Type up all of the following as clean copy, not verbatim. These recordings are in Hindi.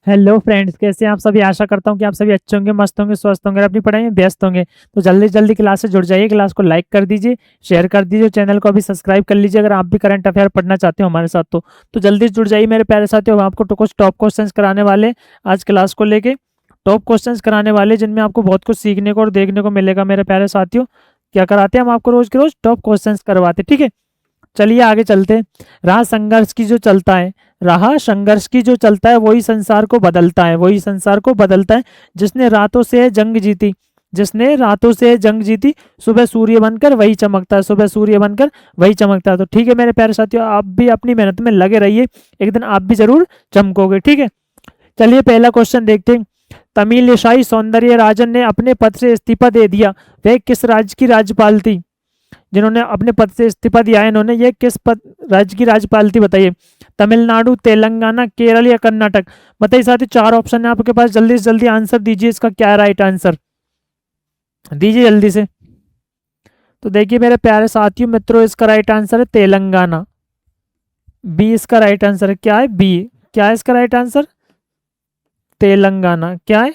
हेलो फ्रेंड्स, कैसे हैं आप सभी। आशा करता हूँ कि आप सभी अच्छे होंगे, मस्त होंगे, स्वस्थ होंगे और अपनी पढ़ाई में व्यस्त होंगे। तो जल्दी जल्दी क्लास से जुड़ जाइए। क्लास को लाइक कर दीजिए, शेयर कर दीजिए, चैनल को अभी सब्सक्राइब कर लीजिए अगर आप भी करंट अफेयर पढ़ना चाहते हो हमारे साथ। तो जल्दी जुड़ जाइए मेरे प्यारे साथियों। हम आपको कुछ टॉप क्वेश्चंस कराने वाले हैं आज क्लास को लेके। टॉप क्वेश्चंस कराने वाले जिनमें आपको बहुत कुछ सीखने को और देखने को मिलेगा मेरे प्यारे साथियों। क्या कराते हैं हम आपको रोज के रोज टॉप क्वेश्चंस करवाते हैं, ठीक है। चलिए आगे चलते हैं। राह संघर्ष की जो चलता है, राह संघर्ष की जो चलता है वही संसार को बदलता है, वही संसार को बदलता है। जिसने रातों से जंग जीती, जिसने रातों से जंग जीती, सुबह सूर्य बनकर वही चमकता है, सुबह सूर्य बनकर वही चमकता है। तो ठीक है मेरे प्यारे साथियों, आप भी अपनी मेहनत में लगे रहिए, एक दिन आप भी जरूर चमकोगे, ठीक है। चलिए पहला क्वेश्चन देखते हैं। तमिलसाई सौंदर्य राजन ने अपने पद से इस्तीफा दे दिया, वह किस राज्य की राज्यपाल थी। जिन्होंने अपने पद से इस्तीफा दिया है, इन्होंने ये किस पद राज्य की राज्यपाल थी बताइए। तमिलनाडु, तेलंगाना, केरल या कर्नाटक। बताइए साथियों, चार ऑप्शन है आपके पास, जल्दी से जल्दी आंसर दीजिए। इसका क्या राइट आंसर दीजिए जल्दी से। तो देखिए मेरे प्यारे साथियों मित्रों, इसका राइट आंसर है तेलंगाना। बी इसका राइट आंसर है। क्या है बी, क्या है इसका राइट आंसर, तेलंगाना। क्या है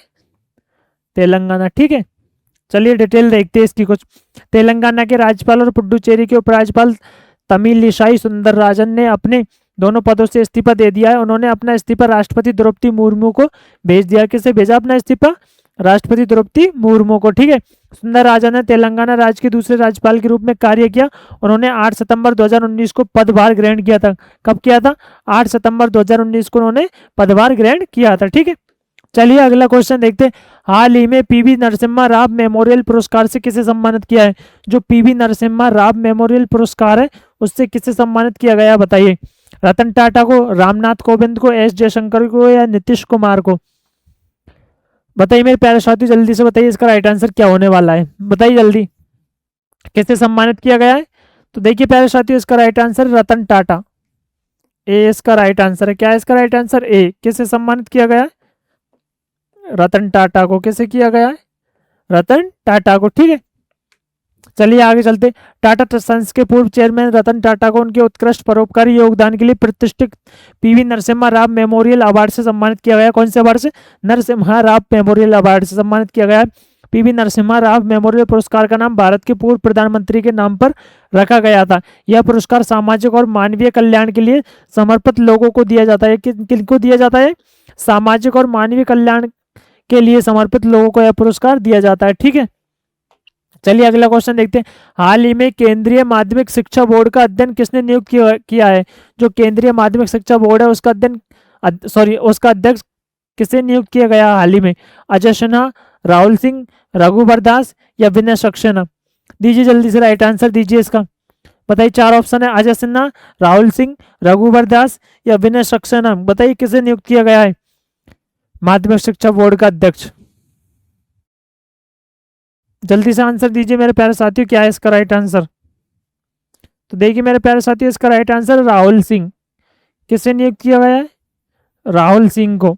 तेलंगाना, ठीक है। चलिए डिटेल देखते हैं इसकी कुछ। तेलंगाना के राज्यपाल और पुडुचेरी के उपराज्यपाल तमिलिसाई सुंदरराजन ने अपने दोनों पदों से इस्तीफा दे दिया है। उन्होंने अपना इस्तीफा राष्ट्रपति द्रौपदी मुर्मू को भेज दिया। किसे भेजा अपना इस्तीफा, राष्ट्रपति द्रौपदी मुर्मू को, ठीक है। सुंदरराजन ने तेलंगाना राज्य के दूसरे राज्यपाल के रूप में कार्य किया। उन्होंने 8 सितंबर 2019 को पदभार ग्रहण किया था। कब किया था, 8 सितंबर 2019 को उन्होंने पदभार ग्रहण किया था, ठीक है। चलिए अगला क्वेश्चन देखते हैं। हाल ही में पीवी नरसिम्हा राव मेमोरियल पुरस्कार से किसे सम्मानित किया है। जो पीवी नरसिम्हा राव मेमोरियल पुरस्कार है उससे किसे सम्मानित किया गया बताइए। रतन टाटा को, रामनाथ कोविंद को, एस जयशंकर को या नीतीश कुमार को। बताइए मेरे प्यारे साथियों, जल्दी से बताइए इसका राइट आंसर क्या होने वाला है, बताइए जल्दी। किसे सम्मानित किया गया है। तो देखिए प्यारे साथियों, इसका राइट आंसर रतन टाटा। ए इसका राइट आंसर है। क्या है इसका राइट आंसर, ए। किसे सम्मानित किया गया है, रतन टाटा को। किसे किया गया है, रतन टाटा को, ठीक है। चलिए आगे चलते। टाटा सन्स के पूर्व चेयरमैन रतन टाटा को उनके उत्कृष्ट परोपकारी योगदान के लिए प्रतिष्ठित PV Narasimha Rao memorial award से सम्मानित किया गया। कौन से अवार्ड से, नरसिम्हा राव मेमोरियल अवार्ड से सम्मानित किया गया। पीवी नरसिम्हा राव मेमोरियल पुरस्कार का नाम भारत के पूर्व प्रधानमंत्री के नाम पर रखा गया था। यह पुरस्कार सामाजिक और मानवीय कल्याण के लिए समर्पित लोगों को दिया जाता है। किनको दिया जाता है, सामाजिक और मानवीय कल्याण के लिए समर्पित लोगों को यह पुरस्कार दिया जाता है, ठीक है। चलिए अगला क्वेश्चन देखते हैं। हाल ही में केंद्रीय माध्यमिक शिक्षा बोर्ड का अध्ययन किसने नियुक्त किया है। जो केंद्रीय माध्यमिक शिक्षा बोर्ड है उसका उसका अध्यक्ष किसे नियुक्त किया गया हाल ही में। अजय सिन्हा, राहुल सिंह, रघुवर दास या विनय सक्सेना। दीजिए जल्दी से राइट आंसर दीजिए इसका। बताइए, चार ऑप्शन है, अजय सिन्हा, राहुल सिंह, रघुवर दास या विनय सक्सेना। बताइए किसे नियुक्त किया गया है माध्यमिक शिक्षा बोर्ड का अध्यक्ष। जल्दी से आंसर दीजिए मेरे प्यारे साथियों, क्या है इसका राइट आंसर। तो देखिए मेरे प्यारे साथियों, इसका राइट आंसर राहुल सिंह। किसे नियुक्त किया गया है, राहुल सिंह को।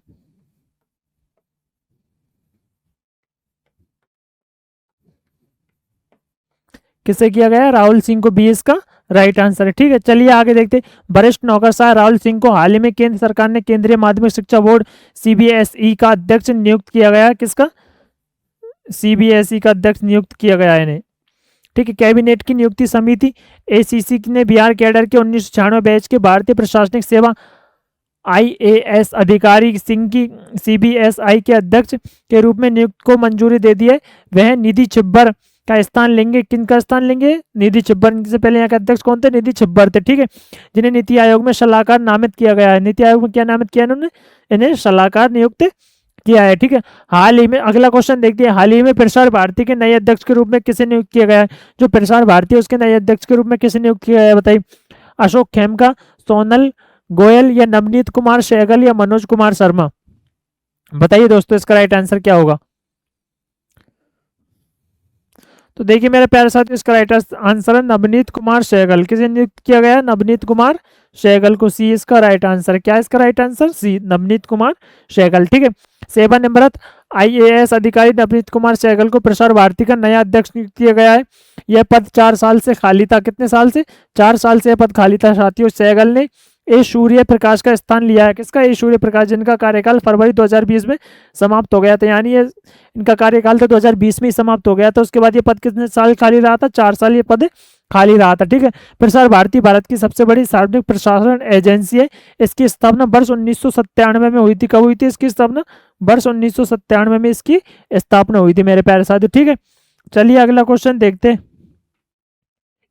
किसे किया गया, राहुल सिंह को। बी इसका राइट आंसर है, ठीक है। चलिए आगे देखते हैं। वरिष्ठ नौकरशाह राहुल सिंह को हाल ही में केंद्र सरकार ने केंद्रीय माध्यमिक शिक्षा बोर्ड सीबीएसई का अध्यक्ष नियुक्त किया गया है। किसका, सीबीएसई का अध्यक्ष नियुक्त किया गया है इन्हें, ठीक है। कैबिनेट की नियुक्ति समिति एसीसी ने बिहार कैडर के 1996 बैच के भारतीय प्रशासनिक सेवा आईएएस अधिकारी सिंह की सीबीएसई के अध्यक्ष के रूप में नियुक्त को मंजूरी दे दी है। वह निधि छिब्बर का स्थान लेंगे। किनका स्थान लेंगे, निधि छिब्बर। इनसे पहले यहाँ के अध्यक्ष कौन थे, निधि छिब्बर थे, ठीक है। जिन्हें नीति आयोग में सलाहकार नामित किया गया है। नीति आयोग में क्या नामित किया इन्होंने, इन्हें सलाहकार नियुक्त किया है, ठीक है। हाल ही में अगला क्वेश्चन देखते हैं। हाल ही में प्रसार भारती के नए अध्यक्ष के रूप में किसे नियुक्त किया गया है। जो प्रसार भारती है उसके नए अध्यक्ष के रूप में किसे नियुक्त किया गया है बताइए। अशोक खेमका, सोनल गोयल या नवनीत कुमार सहगल या मनोज कुमार शर्मा। बताइए दोस्तों इसका राइट आंसर क्या होगा। तो देखिए मेरे प्यारे साथियों, इसका राइट आंसर है नवनीत कुमार सहगल। किसे नियुक्त किया गया है, नवनीत कुमार सहगल को। सी इसका राइट आंसर है। क्या है इसका राइट आंसर, सी, नवनीत कुमार सहगल, ठीक है। सेवानिवृत्त आईएएस अधिकारी नवनीत कुमार सहगल को प्रसार भारती का नया अध्यक्ष नियुक्त किया गया है। यह पद 4 साल से खाली था। कितने साल से, 4 साल से यह पद खाली था साथियों। सहगल ने ए सूर्य प्रकाश का स्थान लिया है। किसका? ए सूर्य प्रकाश, जिनका कार्यकाल फरवरी 2020 में समाप्त हो गया था, यानी ये इनका कार्यकाल तो 2020 में ही समाप्त हो गया था। उसके बाद ये पद कितने साल खाली रहा था? 4 साल ये पद खाली रहा था। ठीक है। प्रसार भारती भारत की सबसे बड़ी सार्वजनिक प्रशासन एजेंसी है। इसकी स्थापना वर्ष 1997 में हुई थी। कब हुई थी इसकी स्थापना? वर्ष 1997 में इसकी स्थापना हुई थी मेरे प्यारे साथियों। ठीक है। चलिए अगला क्वेश्चन देखते हैं।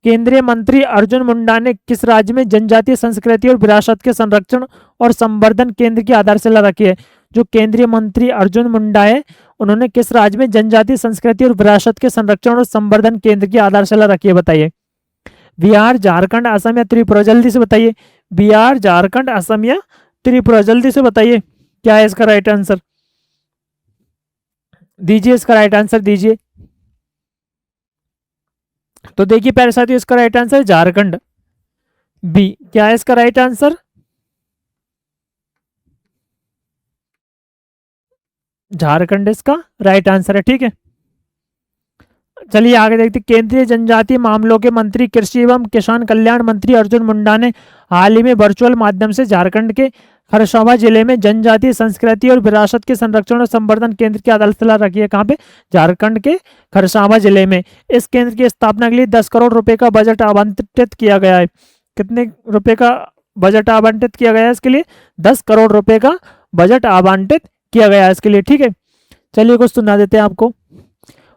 केंद्रीय मंत्री अर्जुन मुंडा ने किस राज्य में जनजातीय संस्कृति और विरासत के संरक्षण और संवर्धन केंद्र की आधारशिला रखी है? जो केंद्रीय मंत्री अर्जुन मुंडा है, उन्होंने किस राज्य में जनजातीय संस्कृति और विरासत के संरक्षण और संवर्धन केंद्र की आधारशिला रखी है? बताइए। बिहार, झारखंड, असम या त्रिपुरा? जल्दी से बताइए। बिहार, झारखंड, असम या त्रिपुरा? जल्दी से बताइए क्या है इसका राइट आंसर। दीजिए इसका राइट आंसर दीजिए। तो देखिए प्यारे साथियों, इसका राइट आंसर झारखंड, बी। क्या है इसका राइट आंसर? झारखंड इसका राइट आंसर है। ठीक है। चलिए आगे देखते। केंद्रीय जनजातीय मामलों के मंत्री कृषि एवं किसान कल्याण मंत्री अर्जुन मुंडा ने हाल ही में वर्चुअल माध्यम से झारखंड के खरसावां जिले में जनजातीय संस्कृति और विरासत के संरक्षण और संवर्धन केंद्र की आधारशिला रखी है। कहाँ पे? झारखंड के खरसावां जिले में। इस केंद्र की स्थापना के लिए 10 करोड़ रुपए का बजट आवंटित किया गया है। कितने रुपए का बजट आवंटित किया गया है इसके लिए? 10 करोड़ रुपए का बजट आवंटित किया गया है इसके लिए। ठीक है। चलिए कुछ सुना देते हैं आपको।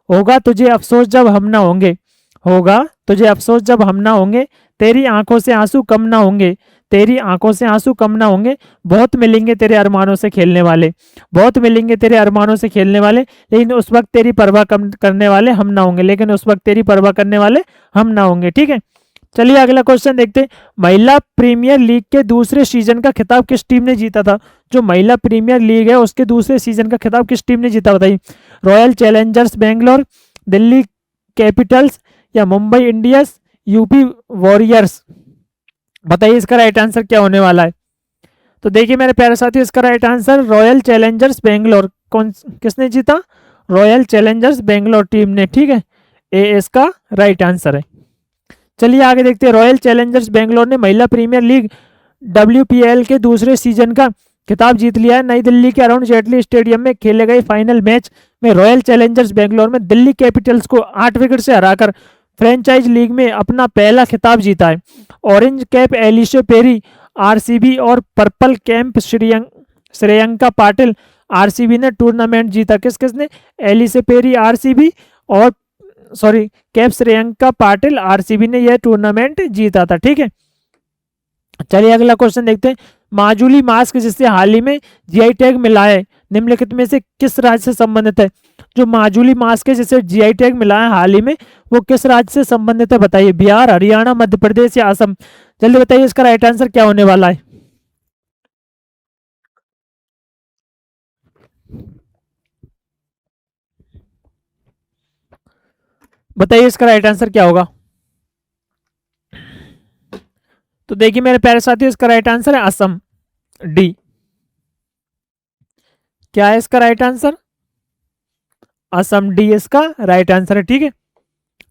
होगा तुझे अफसोस जब हम ना होंगे, होगा तुझे अफसोस जब हम ना होंगे, तेरी आंखों से आंसू कम ना होंगे, तेरी आंखों से आंसू कम ना होंगे, बहुत मिलेंगे तेरे अरमानों से खेलने वाले, बहुत मिलेंगे तेरे अरमानों से खेलने वाले, लेकिन उस वक्त तेरी परवाह करने वाले हम ना होंगे, लेकिन उस वक्त तेरी परवाह करने वाले हम ना होंगे। ठीक है। चलिए अगला क्वेश्चन देखते हैं। महिला प्रीमियर लीग के दूसरे सीजन का खिताब किस टीम ने जीता था? जो महिला प्रीमियर लीग है उसके दूसरे सीजन का खिताब किस टीम ने जीता? बताइए। Royal Challengers Bangalore, Delhi Capitals या मुंबई इंडियंस, यूपी वॉरियर्स? बताइए इसका राइट आंसर क्या होने वाला है। तो देखिए मेरे प्यारे साथियों, इसका right answer royal Challengers Bangalore. किसने जीता? रॉयल चैलेंजर्स बेंगलोर टीम ने। ठीक है। ए इसका राइट आंसर है। चलिए आगे देखते हैं। रॉयल चैलेंजर्स बेंगलोर ने महिला प्रीमियर लीग WPL के दूसरे सीजन का खिताब जीत लिया है। नई दिल्ली के अरुण जेटली स्टेडियम में खेले गए फाइनल मैच में रॉयल चैलेंजर्स बेंगलोर में दिल्ली कैपिटल्स को 8 विकेट से हराकर फ्रेंचाइज लीग में अपना पहला खिताब जीता है। Orange cap Ellyse Perry RCB और purple camp Shreyanka Patil RCB ने टूर्नामेंट जीता। किस किसने? एलिशा पेरी RCB और कैप श्रेयंका पाटिल RCB ने यह टूर्नामेंट जीता था। ठीक है। चलिए अगला क्वेश्चन देखते हैं। माजुली मास्क जिससे हाल ही में GI टैग मिला है, निम्नलिखित में से किस राज्य से संबंधित है? जो माजुली मास्क है जिसे GI टैग मिला है हाल ही में, वो किस राज्य से संबंधित है? बताइए। बिहार, हरियाणा, मध्य प्रदेश या असम? जल्दी बताइए इसका राइट आंसर क्या होने वाला है। बताइए इसका राइट आंसर क्या होगा। तो देखिए मेरे प्यारे साथियों, इसका राइट आंसर है असम, डी। क्या है इसका राइट आंसर? असम, डी इसका राइट आंसर है। ठीक है।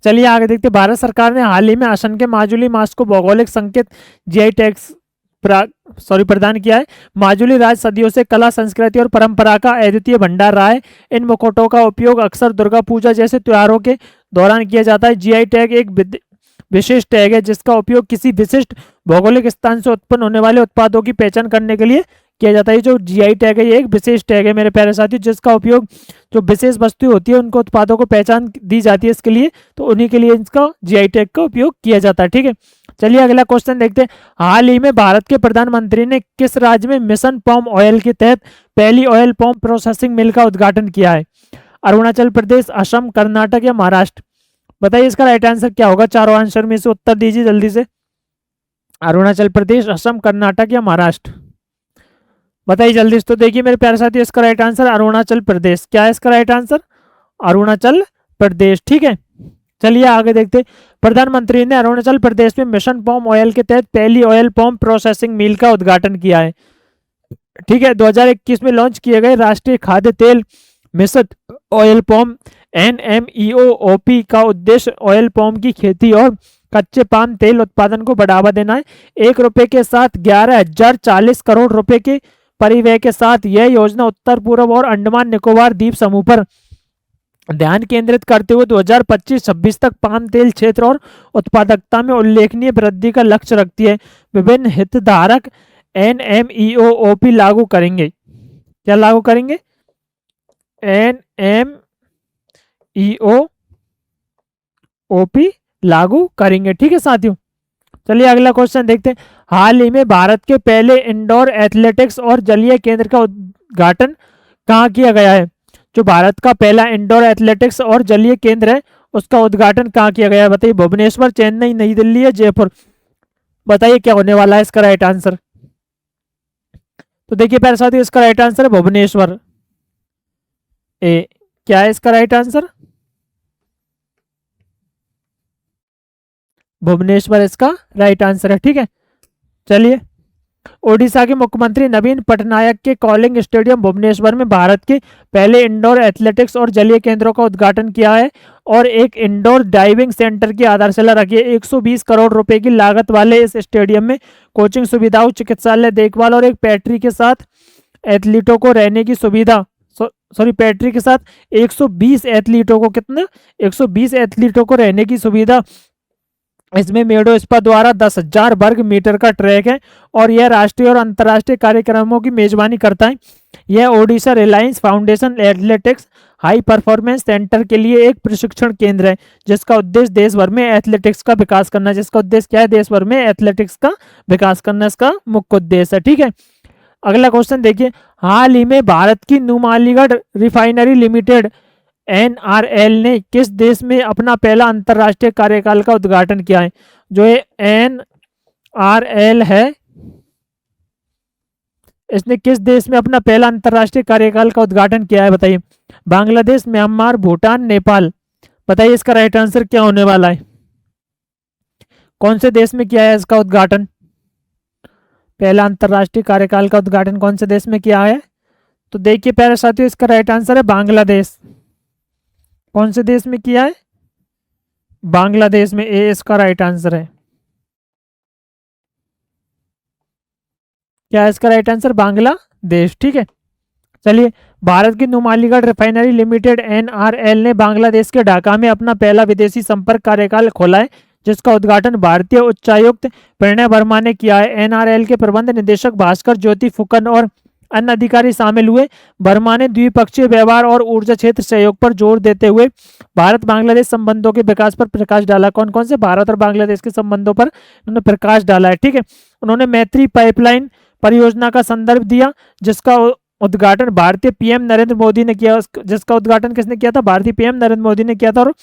चलिए आगे देखते हैं। भारत सरकार ने हाल ही में असम के माजुली मास्क को भौगोलिक संकेत GI टैग प्रदान किया है। माजुली राज्य सदियों से कला, संस्कृति और परंपरा का अद्वितीय भंडार रहा है। इन मुकुटों का उपयोग अक्सर दुर्गा पूजा जैसे त्योहारों के दौरान किया जाता है। GI टैग एक विशेष टैग है जिसका उपयोग किसी विशिष्ट भौगोलिक स्थान से उत्पन्न होने वाले उत्पादों की पहचान करने के लिए किया जाता है। जो GI टैग है ये एक विशेष टैग है मेरे प्यारे साथियों, जिसका उपयोग जो विशेष वस्तु होती है उनको उत्पादों को पहचान दी जाती है इसके लिए, तो उन्हीं के लिए इसका GI टैग का उपयोग किया जाता है। ठीक है। चलिए अगला क्वेश्चन देखते हैं। हाल ही में भारत के प्रधानमंत्री ने किस राज्य में मिशन पाम ऑयल के तहत पहली ऑयल पाम प्रोसेसिंग मिल का उद्घाटन किया है? अरुणाचल प्रदेश, असम, कर्नाटक या महाराष्ट्र? बताइए इसका राइट आंसर क्या होगा। चारों आंसर में से उत्तर दीजिए जल्दी से। अरुणाचल प्रदेश, असम, कर्नाटक या महाराष्ट्र? बताइए जल्दी से। तो देखिए मेरे प्यारे साथी, इसका राइट आंसर अरुणाचल प्रदेश। क्या है इसका राइट आंसर? अरुणाचल प्रदेश। ठीक है। चलिए आगे देखते। प्रधानमंत्री ने अरुणाचल प्रदेश में मिशन पाम ऑयल के तहत पहली ऑयल पाम प्रोसेसिंग मिल का उद्घाटन किया है। ठीक है। 2021 में लॉन्च किए गए राष्ट्रीय खाद्य तेल मिशन ऑयल पाम NMEO-OP का उद्देश्य ऑयल पाम की खेती और कच्चे पाम तेल उत्पादन को बढ़ावा देना है। 1 रुपए के साथ 11,040 करोड़ रुपए के परिव्यय के साथ यह योजना उत्तर पूर्व और अंडमान निकोबार द्वीप समूह पर ध्यान केंद्रित करते हुए 2025-26 तक पाम तेल क्षेत्र और उत्पादकता में उल्लेखनीय वृद्धि का लक्ष्य रखती है। विभिन्न हितधारक NMEO-OP लागू करेंगे। क्या लागू करेंगे? NMEO-OP लागू करेंगे। ठीक है साथियों, चलिए अगला क्वेश्चन देखते हैं। हाल ही में भारत के पहले इंडोर एथलेटिक्स और जलीय केंद्र का उद्घाटन कहाँ किया गया है? जो भारत का पहला इंडोर एथलेटिक्स और जलीय केंद्र है उसका उद्घाटन कहाँ किया गया है? बताइए। भुवनेश्वर, चेन्नई, नई दिल्ली या जयपुर? बताइए क्या होने वाला है इसका राइट आंसर। तो देखिए प्यारे साथियों, इसका राइट आंसर है भुवनेश्वर। ए क्या है इसका राइट आंसर? भुवनेश्वर इसका राइट आंसर है। ठीक है, चलिए। ओडिशा के मुख्यमंत्री नवीन पटनायक के कॉलिंग स्टेडियम भुवनेश्वर में भारत के पहले इंडोर एथलेटिक्स और जलीय केंद्रों का उद्घाटन किया है और एक इंडोर डाइविंग सेंटर की आधारशिला रखी है। 120 करोड़ रुपए की लागत वाले इस स्टेडियम में कोचिंग सुविधाओं, चिकित्सालय, देखभाल और एक पैट्री के साथ एथलीटों को रहने की सुविधा, पैट्री के साथ 120 एथलीटों को, कितना? 120 एथलीटों को रहने की सुविधा। इसमें मेडो स्पा द्वारा 10,000 वर्ग मीटर का ट्रैक है और यह राष्ट्रीय और अंतर्राष्ट्रीय कार्यक्रमों की मेजबानी करता है। यह Odisha Reliance foundation athletics high performance centre के लिए एक प्रशिक्षण केंद्र है जिसका उद्देश्य देश भर में एथलेटिक्स का विकास करना है। जिसका उद्देश्य क्या है? देश भर में एथलेटिक्स का विकास करना इसका मुख्य उद्देश्य है। ठीक है, अगला क्वेश्चन देखिए। हाल ही में भारत की नुमालीगढ़ रिफाइनरी लिमिटेड NRL ने किस देश में अपना पहला अंतरराष्ट्रीय कार्यकाल का उद्घाटन किया है? जो ये NRL है, इसने किस देश में अपना पहला अंतरराष्ट्रीय कार्यकाल का उद्घाटन किया है? बताइए। बांग्लादेश, म्यांमार, भूटान, नेपाल? बताइए इसका राइट आंसर क्या होने वाला है। कौन से देश में किया है इसका उद्घाटन? पहला अंतरराष्ट्रीय कार्यकाल का उद्घाटन कौन से देश में किया है? तो देखिए प्यारे साथियों, इसका राइट आंसर है बांग्लादेश। कौन से देश में किया है? बांग्लादेश में। ए इसका राइट आंसर है। क्या है इसका राइट आंसर? बांग्लादेश। ठीक है, चलिए। भारत की नुमालीगढ़ रिफाइनरी लिमिटेड NRL ने बांग्लादेश के ढाका में अपना पहला विदेशी संपर्क कार्यकाल खोला है जिसका उद्घाटन भारतीय उच्चायुक्त प्रणय वर्मा ने किया है। NRL के प्रबंध निदेशक भास्कर ज्योति फुकन और अन्य अधिकारी शामिल हुए। वर्मा ने द्विपक्षीय व्यवहार और ऊर्जा क्षेत्र सहयोग पर जोर देते हुए भारत बांग्लादेश संबंधों के विकास पर प्रकाश डाला। कौन कौन से भारत और बांग्लादेश के संबंधों पर उन्होंने प्रकाश डाला है? ठीक है, उन्होंने मैत्री पाइपलाइन परियोजना का संदर्भ दिया जिसका उद्घाटन भारतीय PM नरेंद्र मोदी ने किया। जिसका उद्घाटन किसने किया था? भारतीय PM नरेंद्र मोदी ने किया था और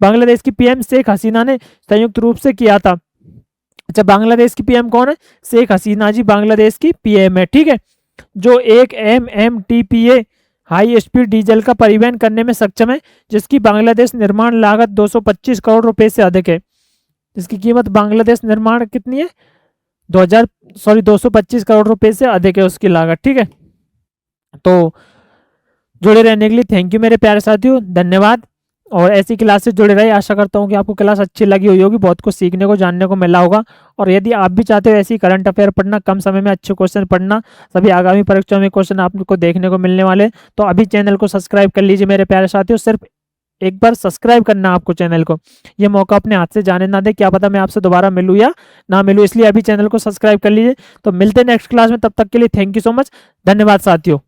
बांग्लादेश की PM शेख हसीना ने संयुक्त रूप से किया था। अच्छा, बांग्लादेश की PM कौन है? शेख हसीना जी बांग्लादेश की PM है। ठीक है, जो 1 MMTPA हाई स्पीड डीजल का परिवहन करने में सक्षम है जिसकी बांग्लादेश निर्माण लागत 225 करोड़ रुपए से अधिक है। जिसकी कीमत बांग्लादेश निर्माण कितनी है? 225 करोड़ रुपए से अधिक है उसकी लागत। ठीक है, तो जुड़े रहने के लिए थैंक यू मेरे प्यारे साथियों, धन्यवाद। और ऐसी क्लास से जुड़े रहे। आशा करता हूँ कि आपको क्लास अच्छी लगी हुई होगी, बहुत कुछ सीखने को, जानने को मिला होगा। और यदि आप भी चाहते हो ऐसी करंट अफेयर पढ़ना, कम समय में अच्छे क्वेश्चन पढ़ना, सभी आगामी परीक्षाओं में क्वेश्चन आपको देखने को मिलने वाले, तो अभी चैनल को सब्सक्राइब कर लीजिए मेरे प्यारे साथियों। सिर्फ एक बार सब्सक्राइब करना आपको चैनल को, ये मौका अपने हाथ से जाने ना दे, क्या पता मैं आपसे दोबारा मिलूँ या ना मिलूँ, इसलिए अभी चैनल को सब्सक्राइब कर लीजिए। तो मिलते हैं नेक्स्ट क्लास में, तब तक के लिए थैंक यू सो मच, धन्यवाद साथियों।